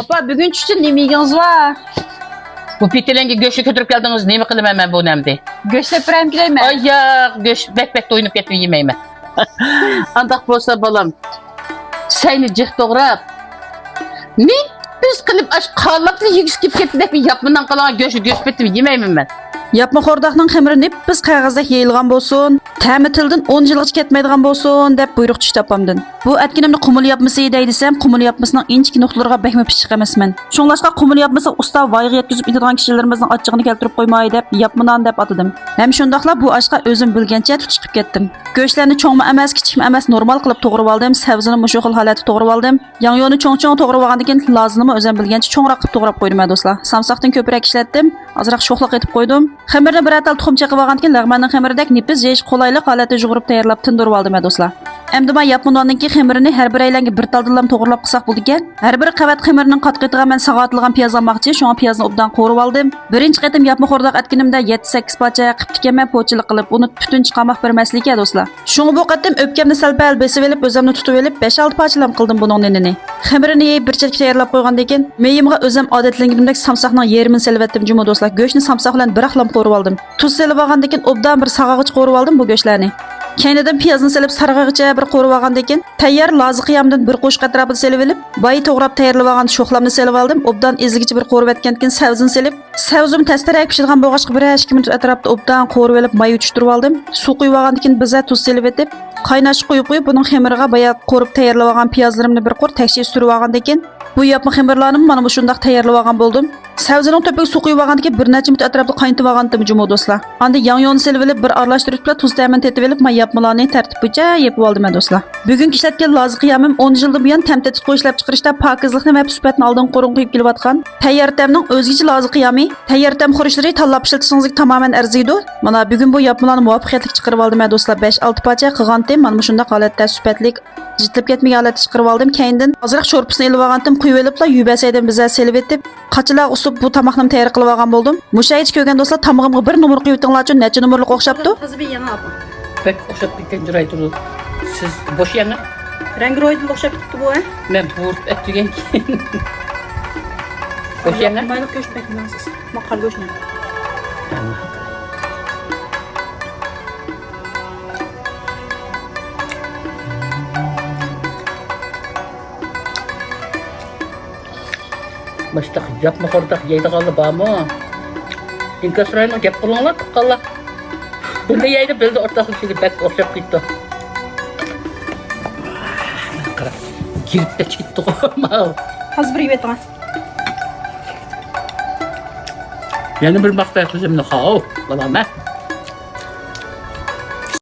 Apa bugün için ne miyiniz var? Bu pitelenge göçü götürüp geldiniz. Ne mi kılım hemen bu nemde? Göçlep birem gireyim mi? Ay ya göç bek doyunup getip yemeyim ben. Andak bolsa balam. Seni cıh doğrap. Ne? Biz kılıp aç kalaplı yigis kip ketdi dep yapmadan kalan göç betip yemeyim ben. Yapma xordaqning ximirini biz qog'ozda yeyilgan bo'lsin, ta'mi tildan 10 yilgacha ketmaydigan bo'lsin deb buyruq tushdi opamdan. Bu atkinimni qumul yapmasi dey desam, qumul yapmasining inchki nuqtalariga bekma pishiq emasman. Shunglashqa qumul yapmasi usta voyga yetkazib etadigan kishilarimizning ochchig'ini keltirib qo'ymay deb yapmadan deb atadim. Ham shundaqla bu oshqa o'zim bilgancha tutishib ketdim. Go'shtlarni cho'ngmi emas, kichikmi emas normal qilib to'g'rab oldim, sabzini mushu xil holatda to'g'rab oldim. Yangyoni cho'ng-cho'ng to'g'rab olgandan keyin lazımni o'zim bilgancha cho'ngroq qilib to'g'rab qo'ydim do'stlar. Samsoqdan ko'proq ishlatdim, azroq sho'xliq etib qo'ydim. Xamirni bir atal tuxum chaqib olgandan keyin lag'manning xamiridek nipis yeyish qolaylik holatda yug'urib tayyorlab tindirib oldim do'stlar. Endi men yapma nondan keyin xamirini har bir aylanga bir taldilam to'g'rilab qilsak bo'ldi ekan. Har bir qavat xamirining qatqitig'iga men sag'atilgan piyoz olmoqchi, shunga piyozni obdan qo'rib oldim. Birinchi qatim yapma xo'rdoq atkinimda 7-8 parcha qilib tikaman po'chilik qilib, uni butun chiqamoq bermaslik ekan do'stlar. Shunga bu qatim o'pkamni salpal besib olib, o'zimni tutib olib 5-6 parchalam qildim buning nenini. Xamirini yeyib bir chetga tayyorlab qo'ygandan keyin meyimga o'zim odatlanganimdek samsoqning yarmini selvatdim juma do'stlar. Go'shtni samsoq bilan bir aqlam qo'rib oldim. Tuz selib olgandan keyin obdan bir sag'ag'ich qo'rib oldim bu go'shtlarni. Keynidan piyozni selib sarg'ig'icha bir qo'rib olgandan keyin tayyor lozi qiyamdan bir qo'shq atrofini selib olib, boy to'g'rab tayyorlab olgan sho'xlamni selib oldim. Obdan ezgicha bir qo'rib etgandan keyin savzini selib, savzim tastaraq pishirgan bo'lg'achqa 1-2 minut atrofda obdan qo'rib olib, may uchtirib oldim. Suv quyib olgandan keyin biza tuz selib etib, qaynash qo'yib buning xamiriga boya qo'rib tayyorlab olgan piyozlarimni bir qo'r takshi surib olgandan keyin bu yapma xamirlarni mana bu shundoq tayyorlab olgan bo'ldim. Savzining to'piga suv quyib olgandan keyin bir necha minut atrofda qaynatib olgandim juma do'stlar. Endi yangyonni selib olib bir aralashtirib bilan tuz ta'min tetib olib, men yapmalarni tartib bo'yicha yepib oldim do'stlar. Bugun ishlatgan lozi qiyamim 10 yildan buyon tamtatib qo'yishlab chiqarishda pokizlikni va sifatni oldin qo'rin qo'yib kelayotgan tayyor tamning o'zgacha lozi qiyami, tayyor tam xurishlari tanlab ishlatishingiz tamoman arziydi. Mana bugun bu yapmalarni muvaffaqiyatli chiqarib oldim do'stlar. 5-6 parcha qilgandim. Mana shunday holatda sifatli jitlib ketmagan holatda chiqarib oldim. Keyindan ozroq sho'rpisini ilib olgandim, quyib olibla yubasaydan biza selib etib, qachilar usub bu tomoqni tayyor qilib olgan bo'ldim. Mushayich ko'rgan do'stlar, tomog'imga bir numar quyib o'tinglar uchun necha numurlik o'xshabdi? Hozir yana apa. Bek o'xshab ketgan jiray turdi. Siz bo'sh yana Rangi ro'ydan o'xshab ketdi bu, ha? men bo'rt etgan keyin. Bo'sh yana Mayliq go'sht beklansiz. Maqal go'shtni. Başta yapma xordaq yeydi qaldı barmı? İnkasrayma gap qılыңlar qalla. Bunda yeydi bildi ortaqlı şey bek o'xshab ketdi. Qara. Girib de ketdi qo'yma. Hozir bir yeb o'taman. Yana bir maqta qilishimni xo'p, balam.